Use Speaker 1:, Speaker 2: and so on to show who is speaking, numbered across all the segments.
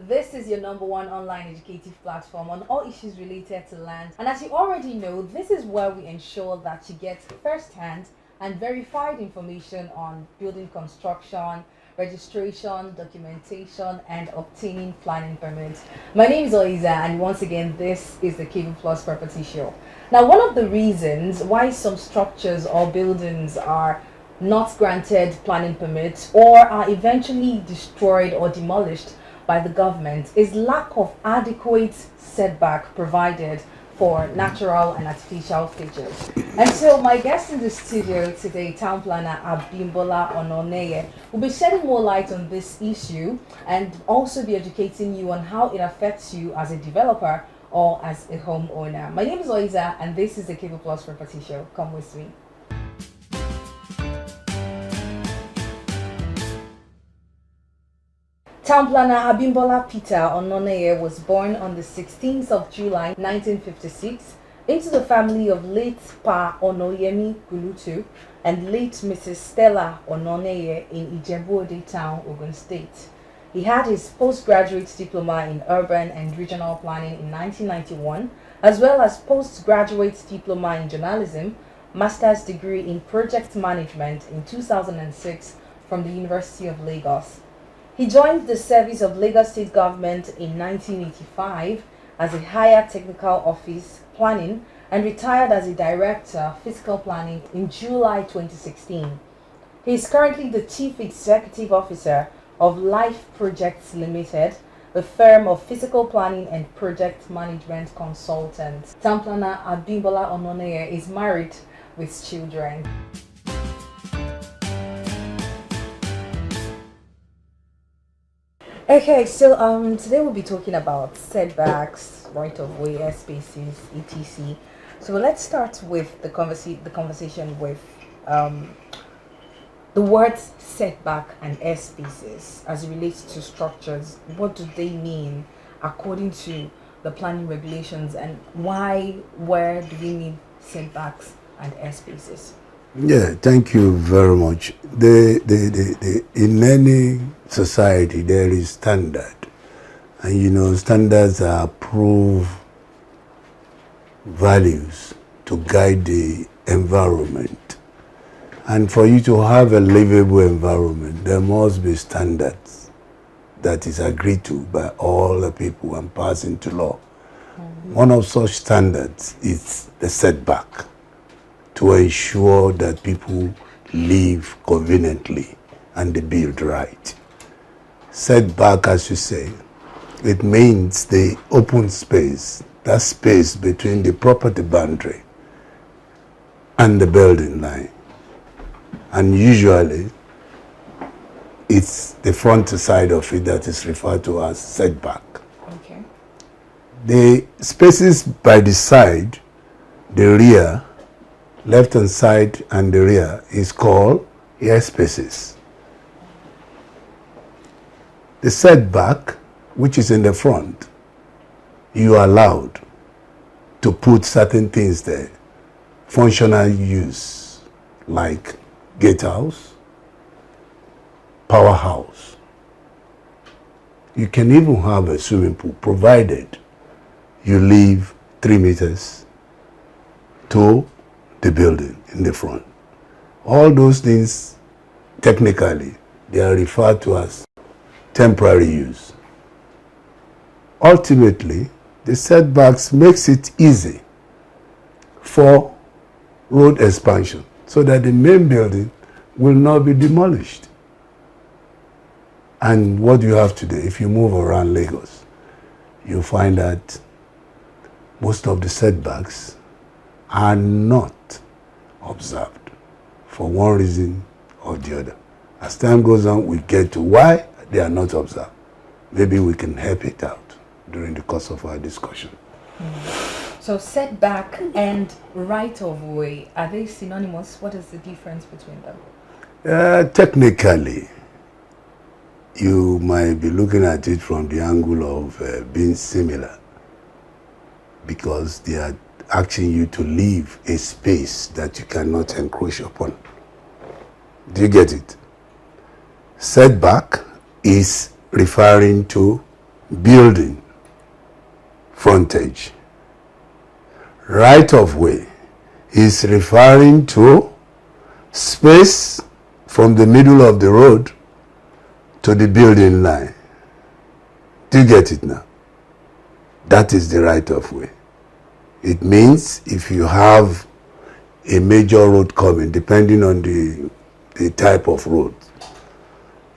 Speaker 1: This is your number one online educative platform on all issues related to land. And as you already know, this is where we ensure that you get first-hand and verified information on building construction, registration, documentation, and obtaining planning permits. My name is Oiza, and once again, this is the Cable Plus Property Show. Now, one of the reasons why some structures or buildings are not granted planning permits or are eventually destroyed or demolished by the government is lack of adequate setback provided for natural and artificial features. And so my guest in the studio today, Town Planner Abimbola Ononeye, will be shedding more light on this issue and also be educating you on how it affects you as a developer or as a homeowner. My name is Oiza, and this is the Cable Plus Property Show. Come with me. Town Planner Abimbola Peter Ononeye was born on the 16th of July 1956 into the family of late Pa Onoyemi Gulutu and late Mrs. Stella Ononeye in Ijebu-Ode Town, Ogun State. He had his postgraduate diploma in urban and regional planning in 1991, as well as postgraduate diploma in journalism, master's degree in project management in 2006 from the University of Lagos. He joined the service of Lagos State Government in 1985 as a higher technical office planning and retired as a director physical planning in July 2016. He is currently the Chief Executive Officer of Life Projects Limited, a firm of physical planning and project management consultants. Town Planner Abimbola Ononeye is married with children. Okay, so today we'll be talking about setbacks, right of way, airspaces, etc. So let's start with the conversation with the words setback and airspaces as it relates to structures. What do they mean according to the planning regulations, and where do we need setbacks and airspaces?
Speaker 2: Yeah, thank you very much. In any society there is standard, and standards are approved values to guide the environment. And for you to have a livable environment, there must be standards that is agreed to by all the people and passed into law. One of such standards is the setback, to ensure that people live conveniently and they build right. Setback, as you say, it means the open space, that space between the property boundary and the building line. And usually, it's the front side of it that is referred to as setback.
Speaker 1: Okay.
Speaker 2: The spaces by the side, the rear, left-hand side and the rear is called airspaces. The setback, which is in the front, you are allowed to put certain things there. Functional use, like gatehouse, powerhouse. You can even have a swimming pool, provided you leave 3 meters to the building in the front. All those things, technically, they are referred to as temporary use. Ultimately, the setbacks makes it easy for road expansion so that the main building will not be demolished. And what you have today, if you move around Lagos, you find that most of the setbacks are not observed for one reason or the other. As time goes on, we get to why they are not observed. Maybe we can help it out during the course of our discussion.
Speaker 1: So setback and right of way, are they synonymous? What is the difference between them?
Speaker 2: Technically, you might be looking at it from the angle of being similar, because they are asking you to leave a space that you cannot encroach upon. Do you get it? Setback is referring to building frontage. Right of way is referring to space from the middle of the road to the building line. Do you get it now? That is the right of way. It means if you have a major road coming, depending on the type of road,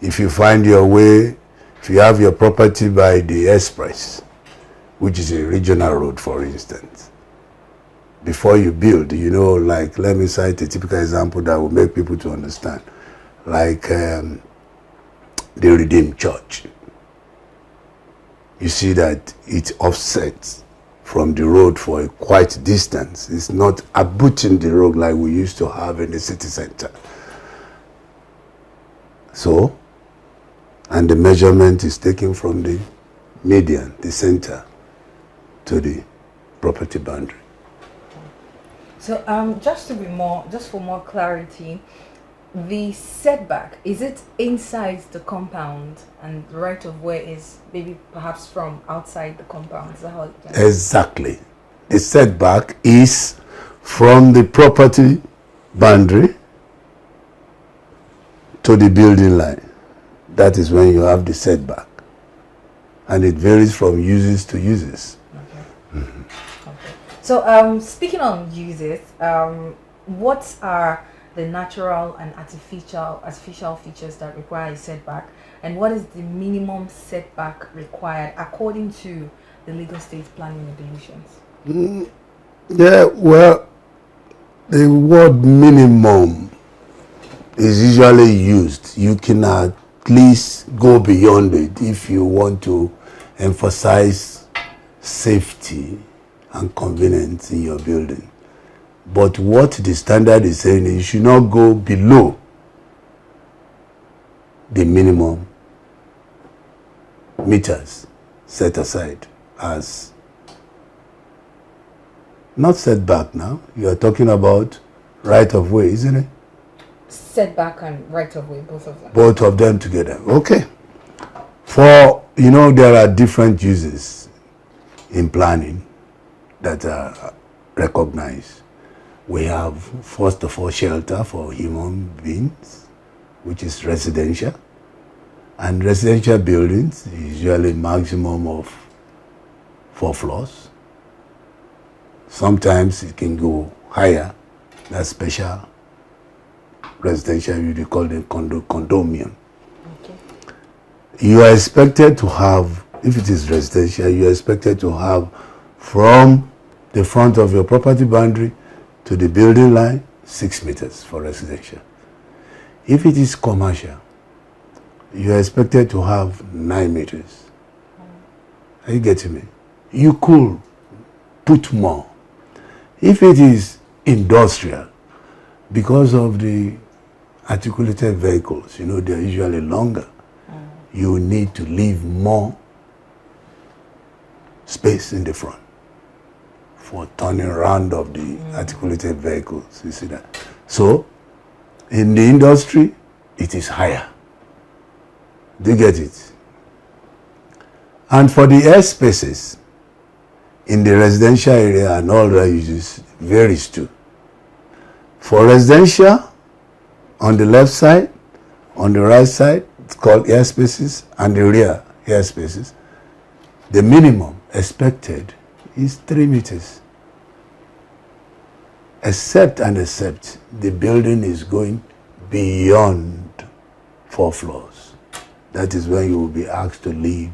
Speaker 2: if you find your way, if you have your property by the express, which is a regional road, for instance, before you build, you know, like, let me cite a typical example that will make people to understand, like the Redeemed Church. You see that it offsets from the road for a quite distance. It's not abutting the road like we used to have in the city center. So, and the measurement is taken from the median, the center, to the property boundary.
Speaker 1: So just for more clarity, the setback, is it inside the compound and the right of way is maybe perhaps from outside the compound? Is that how it is?
Speaker 2: Exactly. The setback is from the property boundary to the building line. That is when you have the setback. And it varies from uses to uses.
Speaker 1: Okay. Mm-hmm. Okay. So speaking on uses, what are the natural and artificial features that require a setback, and what is the minimum setback required according to the Lagos State Planning Regulations?
Speaker 2: Yeah, well, the word minimum is usually used. You can at least go beyond it if you want to emphasize safety and convenience in your building. But what the standard is saying is you should not go below the minimum meters set aside as not setback now. You are talking about right of way, isn't it?
Speaker 1: Setback and right of way, both of them.
Speaker 2: Both of them together. Okay. For, you know, there are different uses in planning that are recognized. We have, first of all, shelter for human beings, which is residential. And residential buildings is usually maximum of 4 floors. Sometimes it can go higher. That's special residential, you call it condominium. Okay. You are expected to have, if it is residential, you are expected to have from the front of your property boundary to the building line 6 meters for residential. If it is commercial, you are expected to have 9 meters. Are you getting me? You could put more. If it is industrial, because of the articulated vehicles, you know, they're usually longer, you need to leave more space in the front for turning around of the articulated vehicles. You see that? So, in the industry, it is higher. Do you get it? And for the air spaces, in the residential area and all that uses varies too. For residential, on the left side, on the right side, it's called air spaces, and the rear air spaces, the minimum expected is 3 meters. Except the building is going beyond 4 floors. That is when you will be asked to leave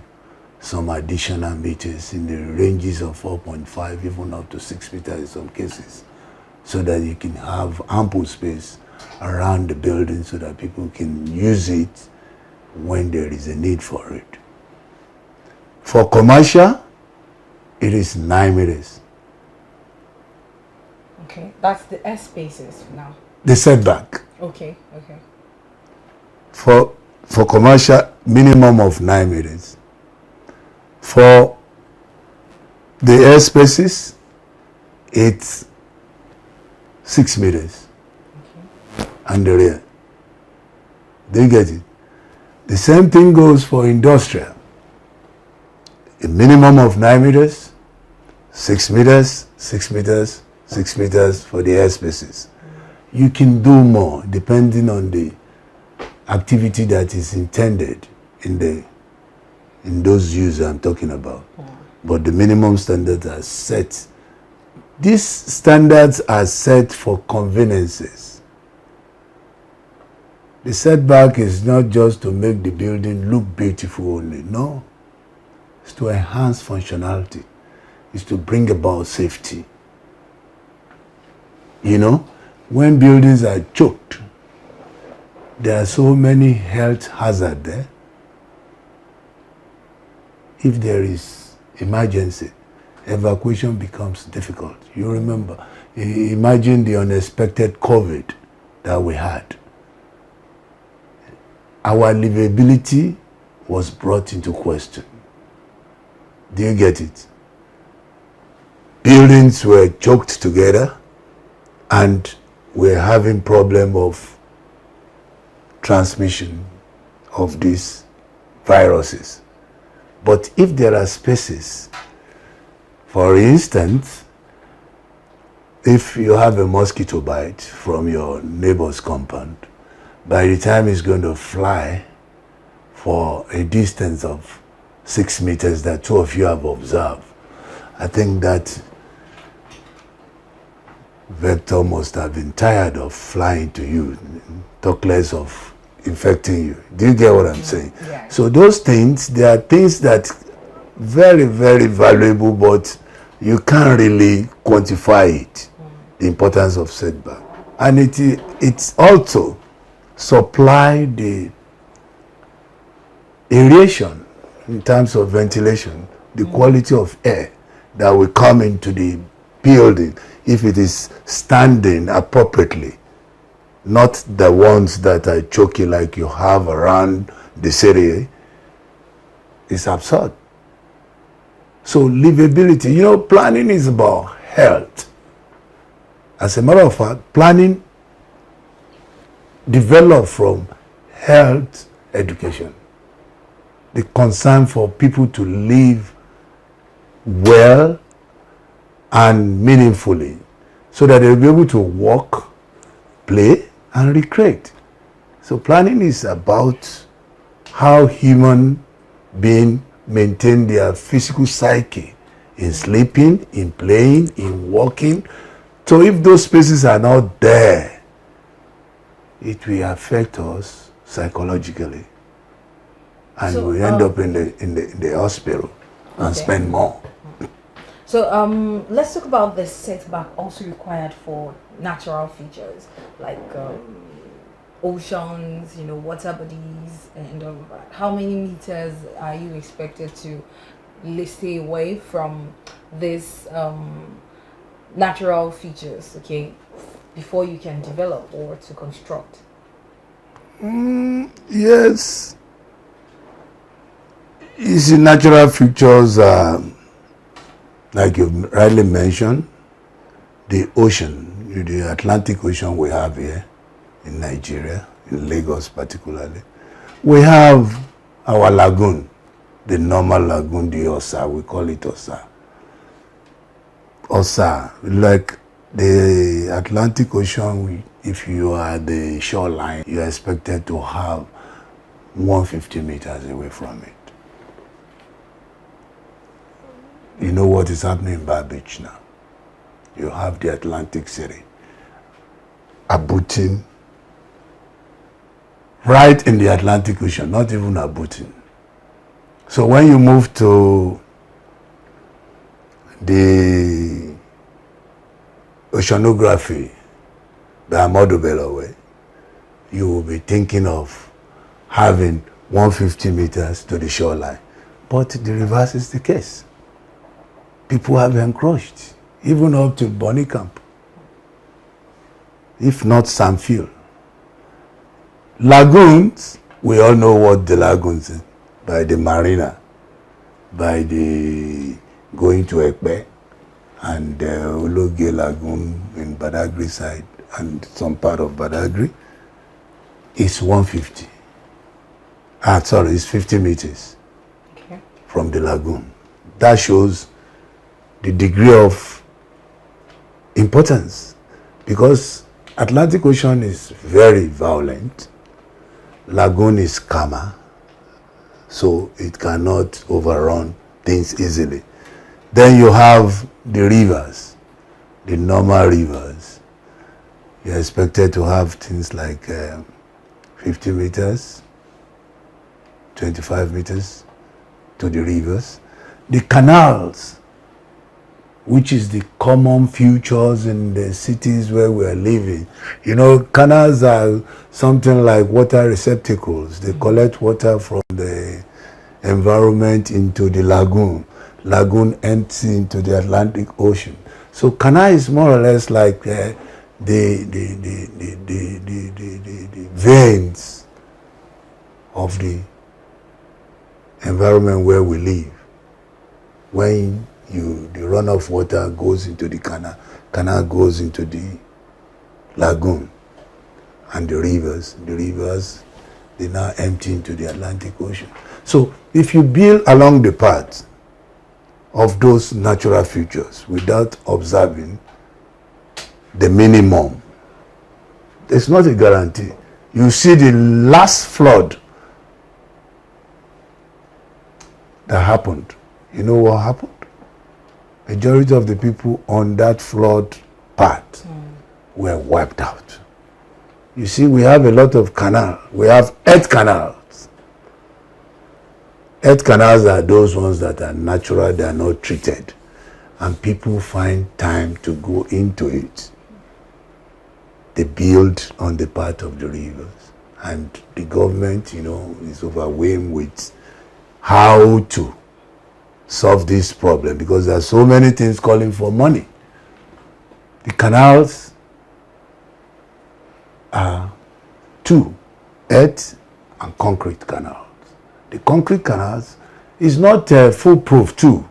Speaker 2: some additional meters in the ranges of 4.5, even up to 6 meters in some cases, so that you can have ample space around the building so that people can use it when there is a need for it. For commercial, it is 9 meters.
Speaker 1: Okay, that's the air spaces now.
Speaker 2: The setback.
Speaker 1: Okay, okay.
Speaker 2: For commercial, minimum of 9 meters. For the air spaces, it's 6 meters. Okay. And the rear. Do you get it? The same thing goes for industrial. a minimum of 9 meters, 6 meters, 6 meters, 6 meters for the airspaces. You can do more depending on the activity that is intended in those use I'm talking about. But the minimum standards are set. These standards are set for conveniences. The setback is not just to make the building look beautiful only. No. It's to enhance functionality. It's to bring about safety. You know, when buildings are choked, there are so many health hazards there. If there is emergency, evacuation becomes difficult. You remember, imagine the unexpected COVID that we had. Our livability was brought into question. Do you get it? Buildings were choked together and we're having problem of transmission of these viruses. But if there are spaces, for instance, if you have a mosquito bite from your neighbor's compound, by the time it's going to fly for a distance of 6 meters that two of you have observed, I think that vector must have been tired of flying to you, talk less of infecting you. Do you get what I'm saying?
Speaker 1: Yeah.
Speaker 2: So those things, they are things that very, very valuable, but you can't really quantify it, the importance of setback. And it's also supply the aeration in terms of ventilation, the quality of air that will come into the building if it is standing appropriately, not the ones that are choky like you have around the city. It's absurd. So livability, you know, planning is about health. As a matter of fact, planning developed from health education. The concern for people to live well and meaningfully so that they'll be able to walk, play, and recreate. So planning is about how human beings maintain their physical psyche in sleeping, in playing, in walking. So if those spaces are not there, it will affect us psychologically. And
Speaker 1: So,
Speaker 2: we end up in the hospital and spend more.
Speaker 1: So let's talk about the setback also required for natural features like oceans, you know, water bodies, and how many meters are you expected to stay away from these natural features, okay, before you can develop or to construct?
Speaker 2: Yes. You see, natural features, like you rightly mentioned, the ocean, the Atlantic Ocean we have here in Nigeria, in Lagos particularly. We have our lagoon, the normal lagoon, the Osa, we call it Osa. Osa, like the Atlantic Ocean, if you are the shoreline, you are expected to have 150 meters away from it. You know what is happening in Bar Beach now? You have the Atlantic City, Abutin, right in the Atlantic Ocean, not even Abutin. So when you move to the oceanography, the Amado Bello way, you will be thinking of having 150 meters to the shoreline. But the reverse is the case. People have encroached, even up to Bonny Camp, if not Sanfield. Lagoons, we all know what the lagoons is, by the marina, by the going to Ekpe, and the Ologe Lagoon in Badagry side, and some part of Badagry, is 150. It's 50 meters from the lagoon. that shows the degree of importance, because Atlantic Ocean is very violent, lagoon is calmer, so it cannot overrun things easily. Then you have the rivers, the normal rivers. You're expected to have things like 50 meters, 25 meters to the rivers. The canals, which is the common features in the cities where we are living. You know, canals are something like water receptacles. They collect water from the environment into the lagoon. Lagoon empties into the Atlantic Ocean. So canal is more or less like the veins of the environment where we live. When the runoff water goes into the canal goes into the lagoon, and the rivers, they now empty into the Atlantic Ocean. So if you build along the path of those natural features without observing the minimum, it's not a guarantee. You see the last flood that happened. You know what happened? Majority of the people on that flood path were wiped out. You see, we have a lot of canals. We have earth canals. Earth canals are those ones that are natural, they are not treated. And people find time to go into it. They build on the path of the rivers. And the government, you know, is overwhelmed with how to solve this problem, because there are so many things calling for money. The canals are two, earth and concrete canals. The concrete canals is not foolproof too.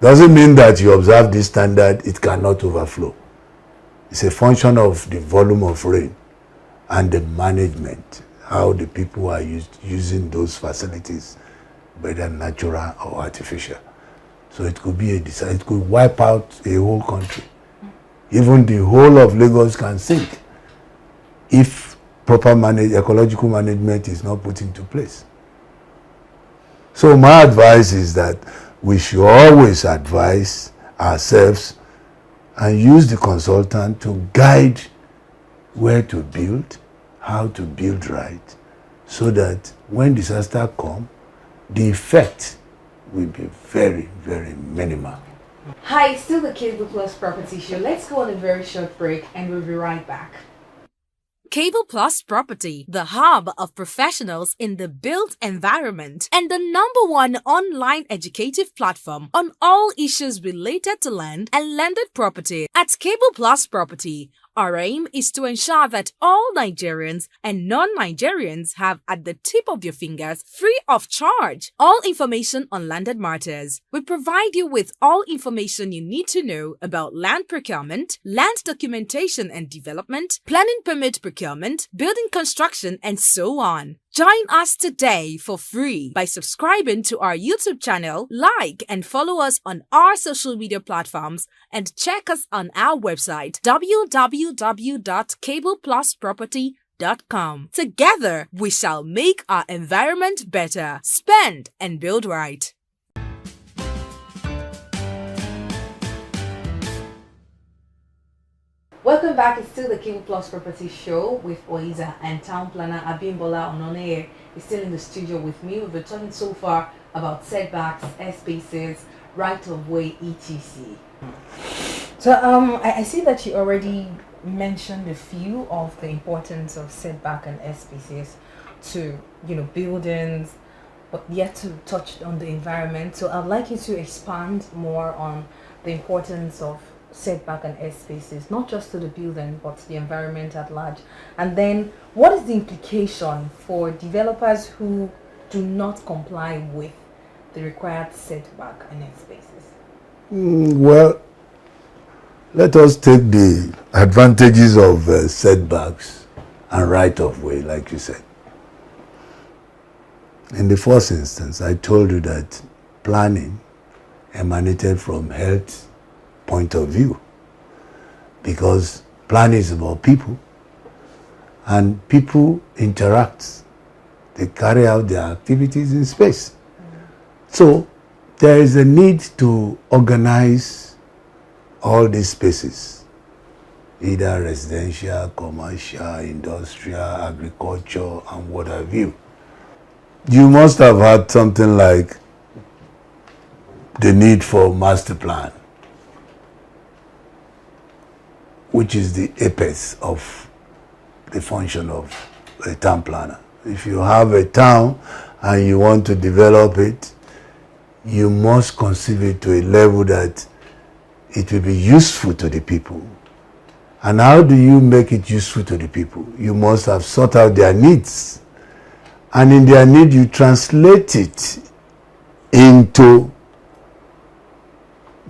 Speaker 2: Doesn't mean that you observe this standard, it cannot overflow. It's a function of the volume of rain and the management, how the people are using those facilities, whether natural or artificial. So it could be a disaster. It could wipe out a whole country. Even the whole of Lagos can sink if proper ecological management is not put into place. So my advice is that we should always advise ourselves and use the consultant to guide where to build, how to build right, so that when disaster comes, the effect will be very, very minimal.
Speaker 1: Hi, it's still the Cable Plus Property Show. Let's go on a very short break and we'll be right back.
Speaker 3: Cable Plus Property, the hub of professionals in the built environment and the #1 online educative platform on all issues related to land and landed property. At Cable Plus Property, our aim is to ensure that all Nigerians and non-Nigerians have at the tip of your fingers, free of charge, all information on landed matters. We provide you with all information you need to know about land procurement, land documentation and development, planning permit procurement, building construction, and so on. Join us today for free by subscribing to our YouTube channel, like and follow us on our social media platforms, and check us on our website www.cableplusproperty.com. Together, we shall make our environment better. Spend and build right.
Speaker 1: Welcome back. It's still the Cable Plus Property Show with Oiza, and Town Planner Abimbola Ononeye is still in the studio with me. We've been talking so far about setbacks, airspaces, right-of-way, etc. So I see that you already mentioned a few of the importance of setback and airspaces to, you know, buildings, but yet to touch on the environment. So I'd like you to expand more on the importance of setback and airspaces, not just to the building but to the environment at large. And then what is the implication for developers who do not comply with the required setback and airspaces?
Speaker 2: Well, let us take the advantages of setbacks and right-of-way, like you said. In the first instance, I told you that planning emanated from health point of view, because planning is about people, and people interact. They carry out their activities in space. So there is a need to organize all these spaces, either residential, commercial, industrial, agriculture, and what have you. You must have had something like the need for master plan, which is the apex of the function of a town planner. If you have a town and you want to develop it, you must conceive it to a level that it will be useful to the people. And how do you make it useful to the people? You must have sought out their needs. And in their need, you translate it into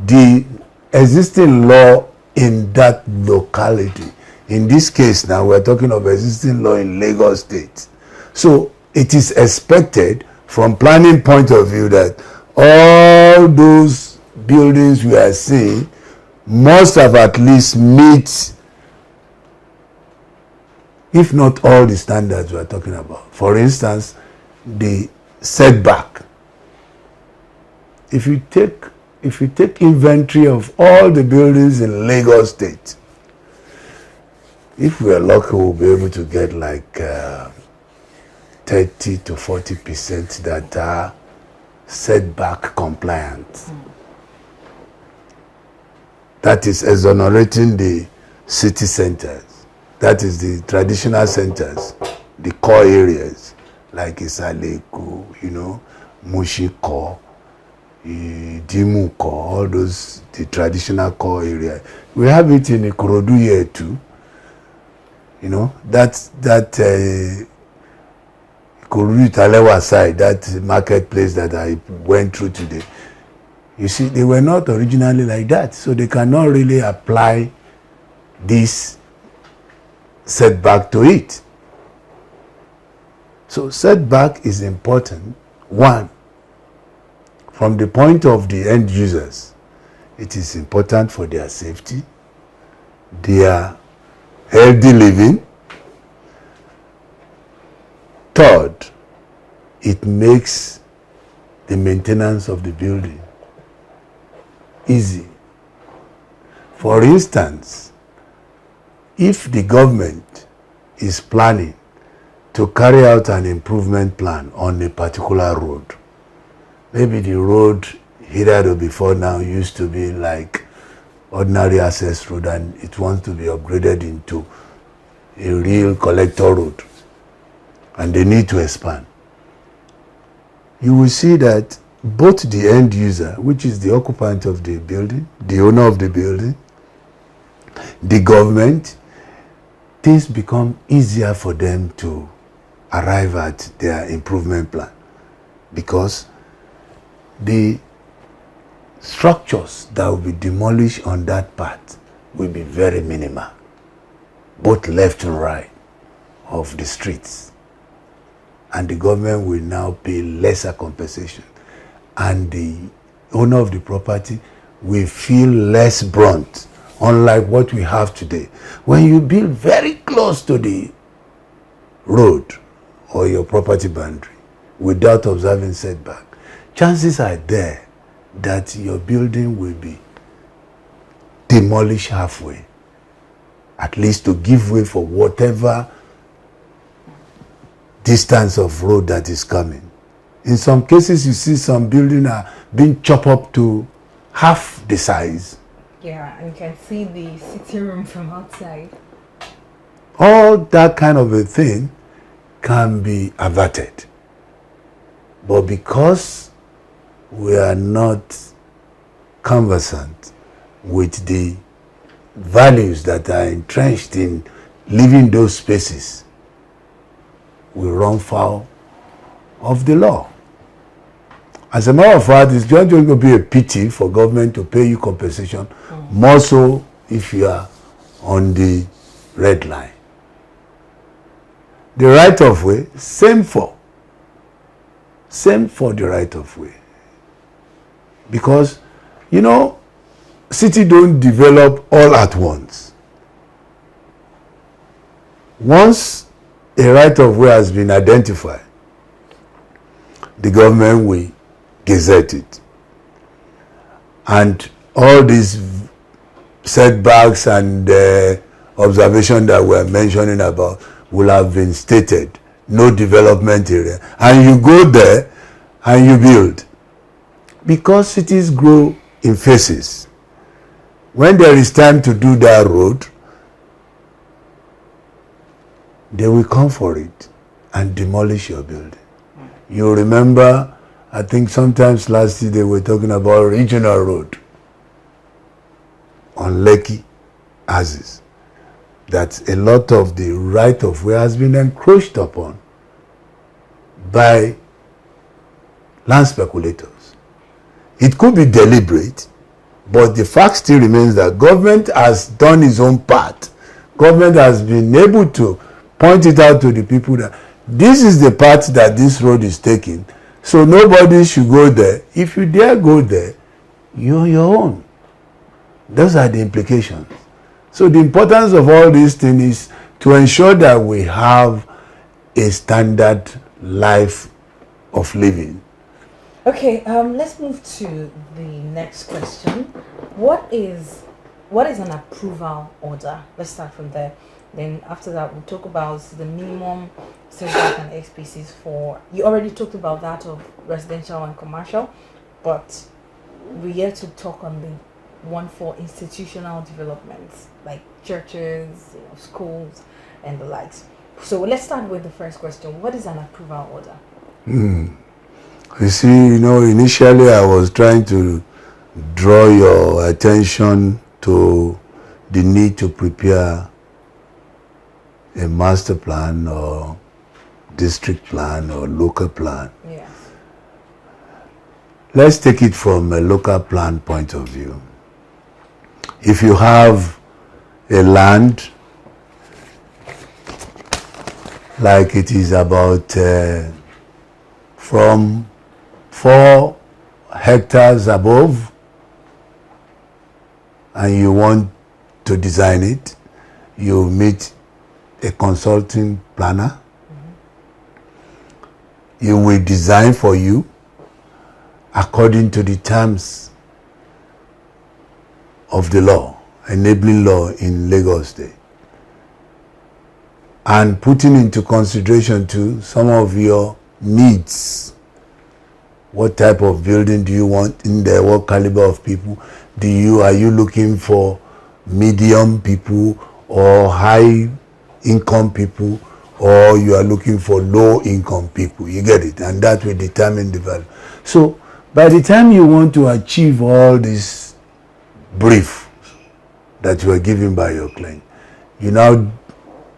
Speaker 2: the existing law in that locality. In this case now, we're talking of existing law in Lagos State. So it is expected from planning point of view that all those buildings we are seeing must have at least meet, if not all the standards we are talking about. For instance, the setback. If you take inventory of all the buildings in Lagos State, if we are lucky, we'll be able to get like 30 to 40% that are setback compliant. That is exonerating the city centers. That is the traditional centers, the core areas like Isaleku, Mushiko, Dimuko, all those, the traditional core areas. We have it in Ikorodu here too. That Ikorodu Talewa side, that marketplace that I went through today. You see, they were not originally like that, so they cannot really apply this setback to it. So setback is important. One, from the point of the end users, it is important for their safety, their healthy living. Third, it makes the maintenance of the building easy. For instance, if the government is planning to carry out an improvement plan on a particular road, maybe the road hitherto before now used to be like ordinary access road and it wants to be upgraded into a real collector road, and they need to expand, you will see that both the end user, which is the occupant of the building, the owner of the building, the government, things become easier for them to arrive at their improvement plan, because the structures that will be demolished on that part will be very minimal, both left and right of the streets, and the government will now pay lesser compensation, and the owner of the property will feel less brunt, unlike what we have today. When you build very close to the road or your property boundary without observing setback, chances are there that your building will be demolished halfway, at least to give way for whatever distance of road that is coming. In some cases, you see some buildings are being chopped up to half the size.
Speaker 1: Yeah, and you can see the sitting room from outside.
Speaker 2: All that kind of a thing can be averted. But because we are not conversant with the values that are entrenched in living those spaces, we run foul of the law. As a matter of fact, it's going to be a pity for government to pay you compensation, more so if you are on the red line. The right of way, same for the right of way. Because, you know, city don't develop all at once. Once a right of way has been identified, the government will gazette it. And all these setbacks and observation that we're mentioning about will have been stated. No development area. And you go there and you build. Because cities grow in phases. When there is time to do that road, they will come for it and demolish your building. You remember, I think sometimes last year they were talking about regional road on Lekki, Aziz. That a lot of the right of way has been encroached upon by land speculators. It could be deliberate, but the fact still remains that government has done its own part. Government has been able to point it out to the people that this is the path that this road is taking, so nobody should go there. If you dare go there, you're your own. Those are the implications. So the importance of all these things is to ensure that we have a standard life of living.
Speaker 1: Okay, let's move to the next question. What is an approval order? Let's start from there. Then after that, we'll talk about the minimum setback and XPCs for. You already talked about that of residential and commercial, but we're here to talk on the one for institutional developments like churches, schools, and the likes. So let's start with the first question. What is an approval order?
Speaker 2: You see, initially I was trying to draw your attention to the need to prepare a master plan or district plan or local plan.
Speaker 1: Yes.
Speaker 2: Let's take it from a local plan point of view. If you have a land like it is about from 4 hectares above and you want to design it, you meet a consulting planner. He will design for you according to the terms of the law, enabling law in Lagos State, and putting into consideration too some of your needs. What type of building do you want in there? What caliber of people are you looking for? Medium people or high income people, or you are looking for low income people? You get it? And that will determine the value. So by the time you want to achieve all this brief that you are given by your client, you now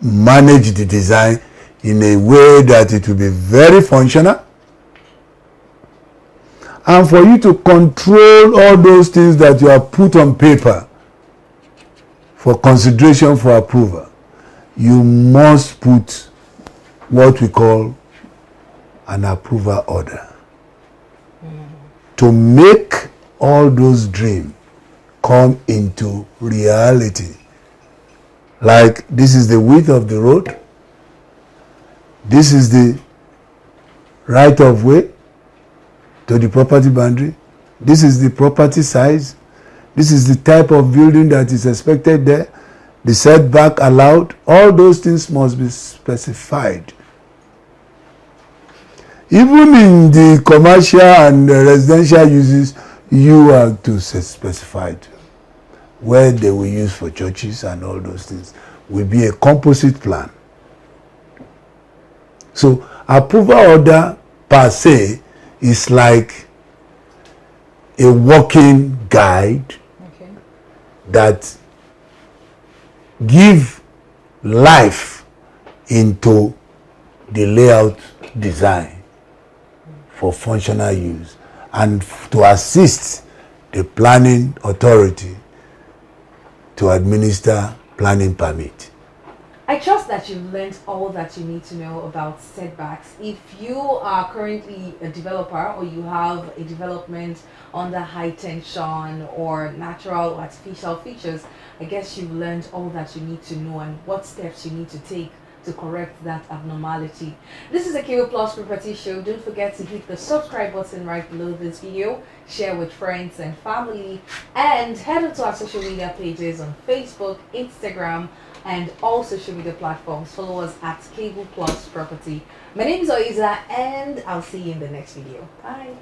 Speaker 2: manage the design in a way that it will be very functional, and for you to control all those things that you have put on paper for consideration for approval, you must put what we call an approval order to make all those dreams come into reality. Like, this is the width of the road, this is the right of way to the property boundary, this is the property size, this is the type of building that is expected there, the setback allowed. All those things must be specified. Even in the commercial and residential uses, you have to specify it. Where they will use for churches and all those things will be a composite plan. So approval order per se is like a working guide that give life into the layout design for functional use and to assist the planning authority to administer planning permit.
Speaker 1: I trust that you've learned all that you need to know about setbacks. If you are currently a developer or you have a development under high tension or natural or artificial features, I guess you've learned all that you need to know and what steps you need to take to correct that abnormality. This is a Cable Plus Property Show. Don't forget to hit the subscribe button right below this video, share with friends and family, and head on to our social media pages on Facebook, Instagram, and all social media platforms. Follow us at Cable Plus Property. My name is Oiza, and I'll see you in the next video. Bye.